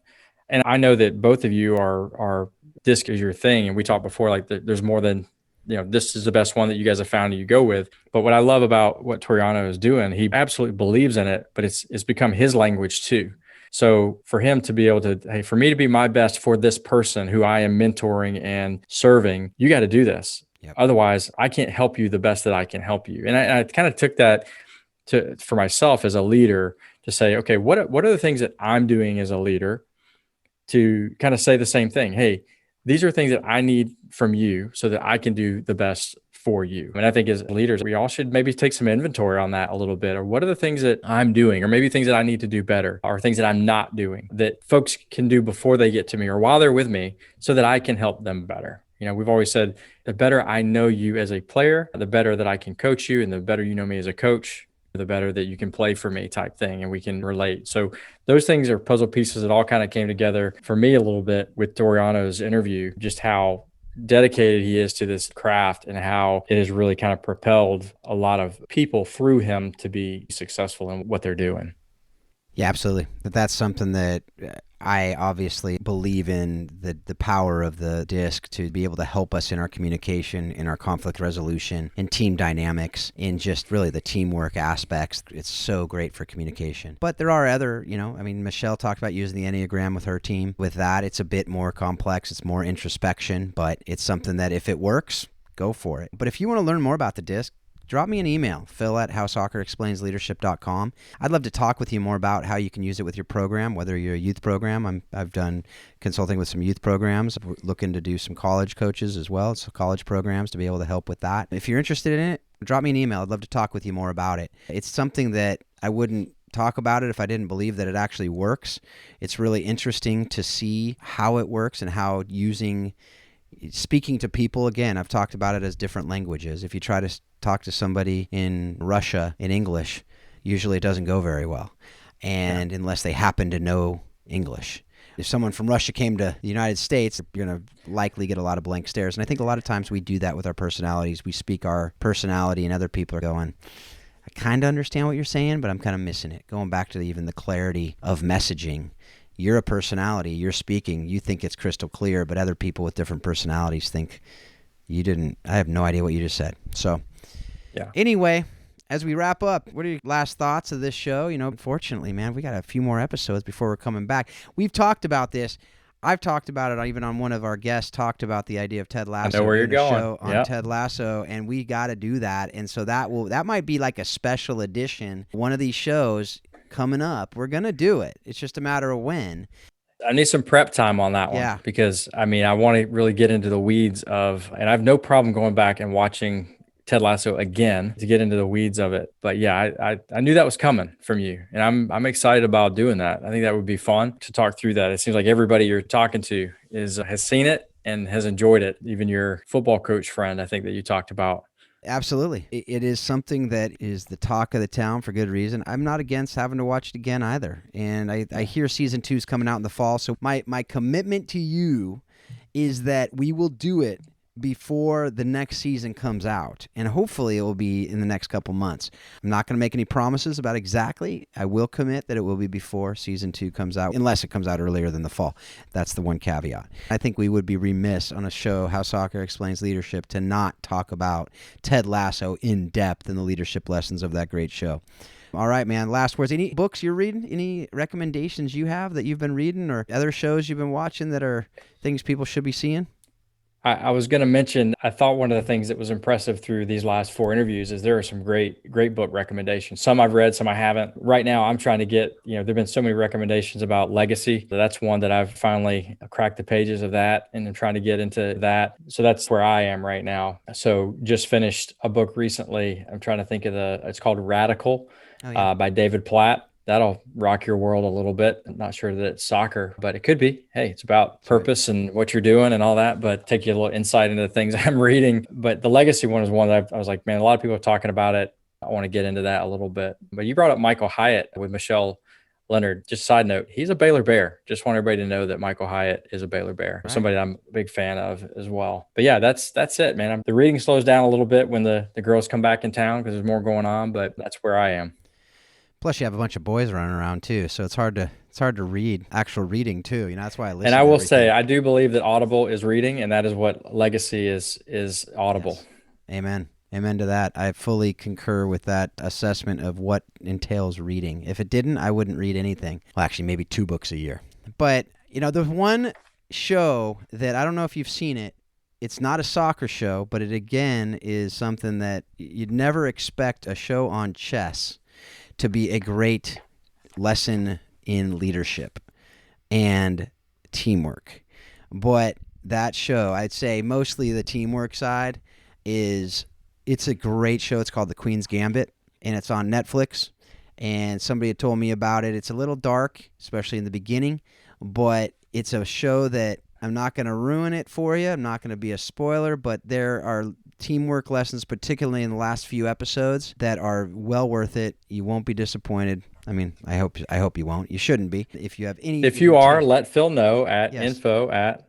And I know that both of you are disc is your thing, and we talked before, like there's more than, this is the best one that you guys have found and you go with. But what I love about what Toriono is doing, he absolutely believes in it, but it's become his language too. So for him to be able to, hey, for me to be my best for this person who I am mentoring and serving, you got to do this. Yep. Otherwise, I can't help you the best that I can help you. And I kind of took that for myself as a leader to say, okay, what are the things that I'm doing as a leader to kind of say the same thing? Hey, these are things that I need from you so that I can do the best for you. And I think as leaders, we all should maybe take some inventory on that a little bit, or what are the things that I'm doing, or maybe things that I need to do better, or things that I'm not doing that folks can do before they get to me or while they're with me, so that I can help them better. We've always said, the better I know you as a player, the better that I can coach you, and the better you know me as a coach, the better that you can play for me, type thing, and we can relate. So those things are puzzle pieces that all kind of came together for me a little bit with Toriono's interview, just how dedicated he is to this craft and how it has really kind of propelled a lot of people through him to be successful in what they're doing. Yeah, absolutely. That's something that I obviously believe in, the power of the disc to be able to help us in our communication, in our conflict resolution, in team dynamics, in just really the teamwork aspects. It's so great for communication. But there are other, Michelle talked about using the Enneagram with her team. With that, it's a bit more complex. It's more introspection, but it's something that if it works, go for it. But if you want to learn more about the disc, drop me an email, phil@howsoccerexplainsleadership.com. I'd love to talk with you more about how you can use it with your program, whether you're a youth program. I've done consulting with some youth programs, looking to do some college coaches as well, so college programs to be able to help with that. If you're interested in it, drop me an email. I'd love to talk with you more about it. It's something that I wouldn't talk about it if I didn't believe that it actually works. It's really interesting to see how it works and how speaking to people, again, I've talked about it as different languages. If you try to talk to somebody in Russia in English, usually it doesn't go very well. And unless they happen to know English. If someone from Russia came to the United States, you're going to likely get a lot of blank stares. And I think a lot of times we do that with our personalities. We speak our personality and other people are going, I kind of understand what you're saying, but I'm kind of missing it. Going back to even the clarity of messaging. You're a personality, you're speaking, you think it's crystal clear, but other people with different personalities think you didn't. I have no idea what you just said. So anyway, as we wrap up, what are your last thoughts of this show? Unfortunately, man, we got a few more episodes before we're coming back. We've talked about this. I've talked about it, even on one of our guests talked about the idea of Ted Lasso. I know where you're going. Show on Ted Lasso, and we got to do that. And so that might be like a special edition. One of these shows coming up, we're going to do it. It's just a matter of when. I need some prep time on that one because I want to really get into the weeds of, and I have no problem going back and watching Ted Lasso again to get into the weeds of it. But I knew that was coming from you, and I'm excited about doing that. I think that would be fun to talk through that. It seems like everybody you're talking to has seen it and has enjoyed it. Even your football coach friend, I think that you talked about. Absolutely. It is something that is the talk of the town for good reason. I'm not against having to watch it again either. And I hear season 2 is coming out in the fall. So my commitment to you is that we will do it before the next season comes out. And hopefully it will be in the next couple months. I'm not going to make any promises about exactly. I will commit that it will be before season 2 comes out, unless it comes out earlier than the fall. That's the one caveat. I think we would be remiss on a show, How Soccer Explains Leadership, to not talk about Ted Lasso in depth and the leadership lessons of that great show. All right, man. Last words. Any books you're reading? Any recommendations you have that you've been reading, or other shows you've been watching that are things people should be seeing? I was going to mention, I thought one of the things that was impressive through these last 4 interviews is there are some great book recommendations. Some I've read, some I haven't. Right now, I'm trying to get, there've been so many recommendations about legacy. That's one that I've finally cracked the pages of that, and I'm trying to get into that. So that's where I am right now. So just finished a book recently. I'm trying to think of it's called Radical by David Platt. That'll rock your world a little bit. I'm not sure that it's soccer, but it could be. Hey, it's about purpose and what you're doing and all that, but take you a little insight into the things I'm reading. But the legacy one is one that I was like, man, a lot of people are talking about it. I want to get into that a little bit. But you brought up Michael Hyatt with Michelle Lenard. Just side note, he's a Baylor Bear. Just want everybody to know that Michael Hyatt is a Baylor Bear, somebody that I'm a big fan of as well. But yeah, that's it, man. The reading slows down a little bit when the girls come back in town because there's more going on, but that's where I am. Plus, you have a bunch of boys running around too, so it's hard to read actual reading too. That's why I listen. And I will say, I do believe that Audible is reading, and that is what legacy is Audible. Yes. Amen to that. I fully concur with that assessment of what entails reading. If it didn't, I wouldn't read anything. Well, actually, maybe 2 books a year. But there's one show that I don't know if you've seen it. It's not a soccer show, but it again is something that you'd never expect a show on chess to be a great lesson in leadership and teamwork. But that show, I'd say mostly the teamwork side, it's a great show. It's called The Queen's Gambit, and it's on Netflix. And somebody had told me about it. It's a little dark, especially in the beginning, but it's a show that I'm not going to ruin it for you. I'm not going to be a spoiler, but there are teamwork lessons, particularly in the last few episodes, that are well worth it. You won't be disappointed. I hope you won't. You shouldn't be. If you have any... If you are, let Phil know at info@howsoccerexplains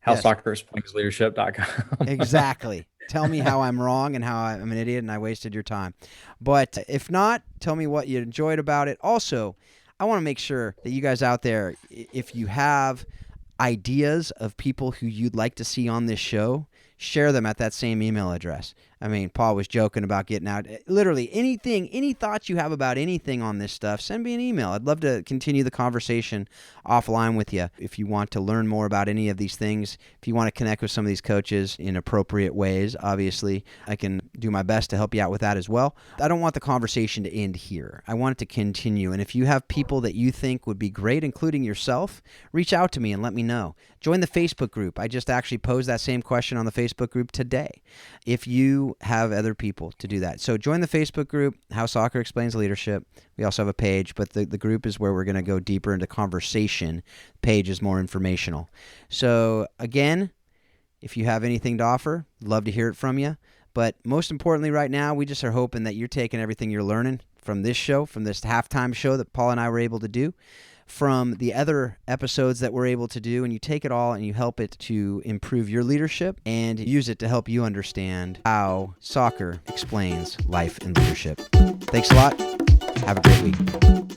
howsoccerexplainsleadership.com. Exactly. Tell me how I'm wrong and how I'm an idiot and I wasted your time. But if not, tell me what you enjoyed about it. Also, I want to make sure that you guys out there, if you have ideas of people who you'd like to see on this show, share them at that same email address. I mean, Paul was joking about getting out. Literally anything, any thoughts you have about anything on this stuff, send me an email. I'd love to continue the conversation offline with you. If you want to learn more about any of these things, if you want to connect with some of these coaches in appropriate ways, obviously, I can do my best to help you out with that as well. I don't want the conversation to end here. I want it to continue. And if you have people that you think would be great, including yourself, reach out to me and let me know. Join the Facebook group. I just actually posed that same question on the Facebook group today. If you have other people to do that. So join the Facebook group, How Soccer Explains Leadership. We also have a page, but the group is where we're going to go deeper into conversation. Page is more informational. So again, if you have anything to offer, love to hear it from you. But most importantly right now, we just are hoping that you're taking everything you're learning from this show, from this halftime show that Paul and I were able to do, from the other episodes that we're able to do, and you take it all and you help it to improve your leadership and use it to help you understand how soccer explains life and leadership. Thanks a lot. Have a great week.